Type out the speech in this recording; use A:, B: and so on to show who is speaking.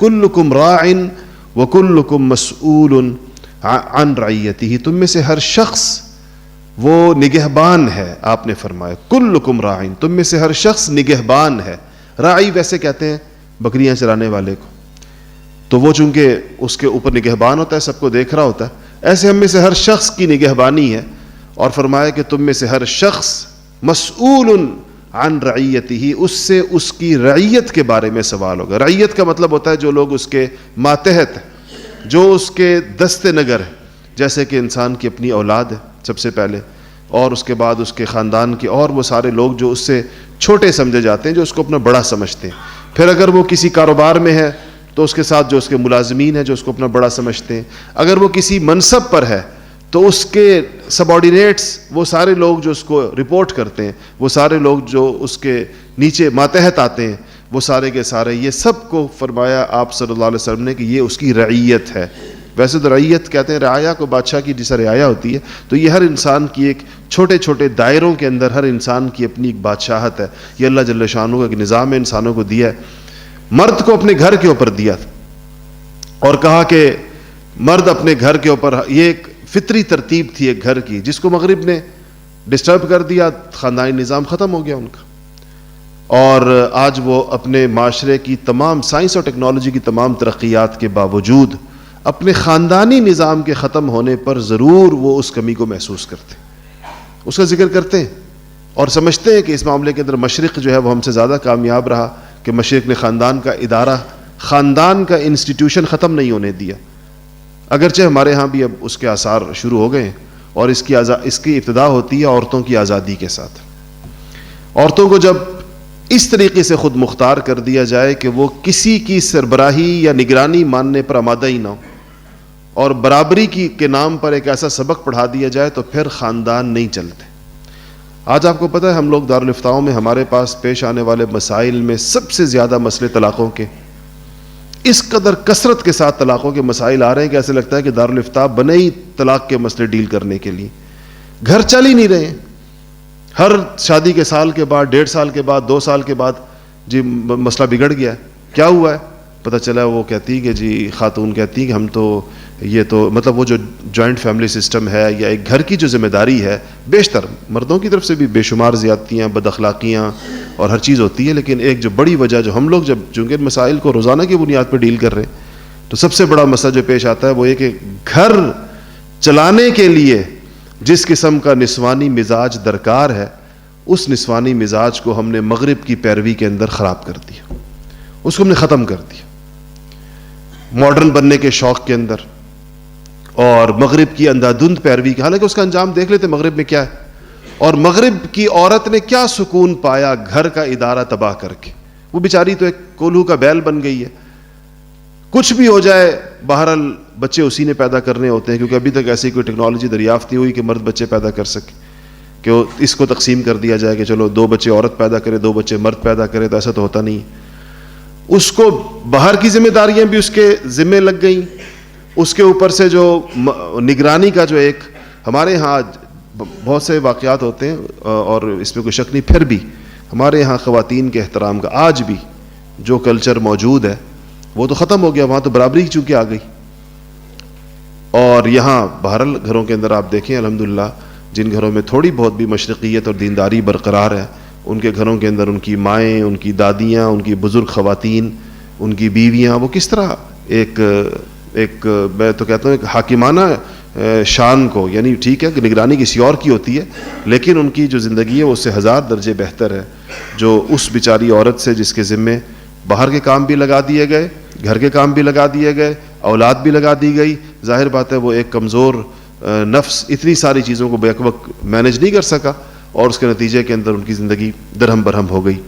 A: کلکم راع وکلکم مسئول عن رعیتہ، تم میں سے ہر شخص وہ نگہبان ہے. آپ نے فرمایا کلکم راع، تم میں سے ہر شخص نگہبان ہے. راعی ویسے کہتے ہیں بکریاں چرانے والے کو، تو وہ چونکہ اس کے اوپر نگہبان ہوتا ہے، سب کو دیکھ رہا ہوتا ہے، ایسے ہم میں سے ہر شخص کی نگہبانی ہے. اور فرمایا کہ تم میں سے ہر شخص مسئول عن رعیتہ، اس سے اس کی رعیت کے بارے میں سوال ہوگا. رعیت کا مطلب ہوتا ہے جو لوگ اس کے ماتحت ہیں، جو اس کے دست نگر ہے، جیسے کہ انسان کی اپنی اولاد ہے سب سے پہلے، اور اس کے بعد اس کے خاندان کے اور وہ سارے لوگ جو اس سے چھوٹے سمجھے جاتے ہیں، جو اس کو اپنا بڑا سمجھتے ہیں. پھر اگر وہ کسی کاروبار میں ہے تو اس کے ساتھ جو اس کے ملازمین ہیں جو اس کو اپنا بڑا سمجھتے ہیں. اگر وہ کسی منصب پر ہے تو اس کے سبارڈینیٹس، وہ سارے لوگ جو اس کو رپورٹ کرتے ہیں، وہ سارے لوگ جو اس کے نیچے ماتحت آتے ہیں، وہ سارے کے سارے، یہ سب کو فرمایا آپ صلی اللہ علیہ وسلم نے کہ یہ اس کی رعیت ہے. ویسے تو رعیت کہتے ہیں رعایا کو، بادشاہ کی جیسا رعایا ہوتی ہے، تو یہ ہر انسان کی ایک چھوٹے چھوٹے دائروں کے اندر ہر انسان کی اپنی ایک بادشاہت ہے. یہ اللہ جل شانہ کا ایک نظام ہے، انسانوں کو دیا ہے. مرد کو اپنے گھر کے اوپر دیا اور کہا کہ مرد اپنے گھر کے اوپر، یہ ایک فطری ترتیب تھی ایک گھر کی، جس کو مغرب نے ڈسٹرب کر دیا، خاندانی نظام ختم ہو گیا ان کا. اور آج وہ اپنے معاشرے کی تمام سائنس اور ٹیکنالوجی کی تمام ترقیات کے باوجود اپنے خاندانی نظام کے ختم ہونے پر ضرور وہ اس کمی کو محسوس کرتے ہیں، اس کا ذکر کرتے ہیں اور سمجھتے ہیں کہ اس معاملے کے اندر مشرق جو ہے وہ ہم سے زیادہ کامیاب رہا کہ مشرق نے خاندان کا ادارہ، خاندان کا انسٹیٹیوشن ختم نہیں ہونے دیا. اگرچہ ہمارے ہاں بھی اب اس کے آثار شروع ہو گئے ہیں، اور اس کی ابتدا ہوتی ہے عورتوں کی آزادی کے ساتھ. عورتوں کو جب اس طریقے سے خود مختار کر دیا جائے کہ وہ کسی کی سربراہی یا نگرانی ماننے پر آمادہ ہی نہ ہو، اور برابری کے نام پر ایک ایسا سبق پڑھا دیا جائے، تو پھر خاندان نہیں چلتے. آج آپ کو پتہ ہے ہم لوگ دارالفتاؤں میں ہمارے پاس پیش آنے والے مسائل میں سب سے زیادہ مسئلے طلاقوں کے، اس قدر کثرت کے ساتھ طلاقوں کے مسائل آ رہے ہیں کہ ایسے لگتا ہے کہ دارالفتاء بنے ہی طلاق کے مسئلے ڈیل کرنے کے لیے. گھر چل ہی نہیں رہے ہیں. ہر شادی کے سال کے بعد، 1.5 سال کے بعد، 2 سال کے بعد جی مسئلہ بگڑ گیا ہے. کیا ہوا ہے؟ پتہ چلا وہ کہتی کہ جی خاتون کہتی کہ ہم تو یہ تو مطلب وہ جو جوائنٹ فیملی سسٹم ہے یا ایک گھر کی جو ذمہ داری ہے، بیشتر مردوں کی طرف سے بھی بے شمار زیادتیاں، بد اخلاقیاں اور ہر چیز ہوتی ہے، لیکن ایک جو بڑی وجہ جو ہم لوگ جب چونکہ مسائل کو روزانہ کی بنیاد پر ڈیل کر رہے ہیں، تو سب سے بڑا مسئلہ جو پیش آتا ہے وہ یہ کہ گھر چلانے کے لیے جس قسم کا نسوانی مزاج درکار ہے، اس نسوانی مزاج کو ہم نے مغرب کی پیروی کے اندر خراب کر دیا، اس کو ہم نے ختم کر دیا ماڈرن بننے کے شوق کے اندر، اور مغرب کی اندھادھند پیروی کی. حالانکہ اس کا انجام دیکھ لیتے مغرب میں کیا ہے، اور مغرب کی عورت نے کیا سکون پایا گھر کا ادارہ تباہ کر کے. وہ بیچاری تو ایک کولہو کا بیل بن گئی ہے. کچھ بھی ہو جائے بہرحال بچے اسی نے پیدا کرنے ہوتے ہیں، کیونکہ ابھی تک ایسی کوئی ٹیکنالوجی دریافت نہیں ہوئی کہ مرد بچے پیدا کر سکے، کہ اس کو تقسیم کر دیا جائے کہ چلو 2 بچے عورت پیدا کرے، 2 بچے مرد پیدا کرے. تو ایسا تو ہوتا نہیں. اس کو باہر کی ذمہ داریاں بھی اس کے ذمہ لگ گئیں. اس کے اوپر سے جو نگرانی کا جو ایک ہمارے ہاں بہت سے واقعات ہوتے ہیں، اور اس میں کوئی شک نہیں، پھر بھی ہمارے ہاں خواتین کے احترام کا آج بھی جو کلچر موجود ہے وہ تو ختم ہو گیا. وہاں تو برابری چونکہ آ گئی. اور یہاں بہرحال گھروں کے اندر آپ دیکھیں الحمدللہ جن گھروں میں تھوڑی بہت بھی مشرقیت اور دینداری برقرار ہے، ان کے گھروں کے اندر ان کی مائیں، ان کی دادیاں، ان کی بزرگ خواتین، ان کی بیویاں، وہ کس طرح ایک میں تو کہتا ہوں ایک حاکمانہ شان کو، یعنی ٹھیک ہے کہ نگرانی کسی اور کی ہوتی ہے، لیکن ان کی جو زندگی ہے وہ اس سے 1000 درجے بہتر ہے جو اس بیچاری عورت سے جس کے ذمے باہر کے کام بھی لگا دیے گئے، گھر کے کام بھی لگا دیے گئے، اولاد بھی لگا دی گئی. ظاہر بات ہے وہ ایک کمزور نفس اتنی ساری چیزوں کو بیک وقت مینج نہیں کر سکا، اور اس کے نتیجے کے اندر ان کی زندگی درہم برہم ہو گئی.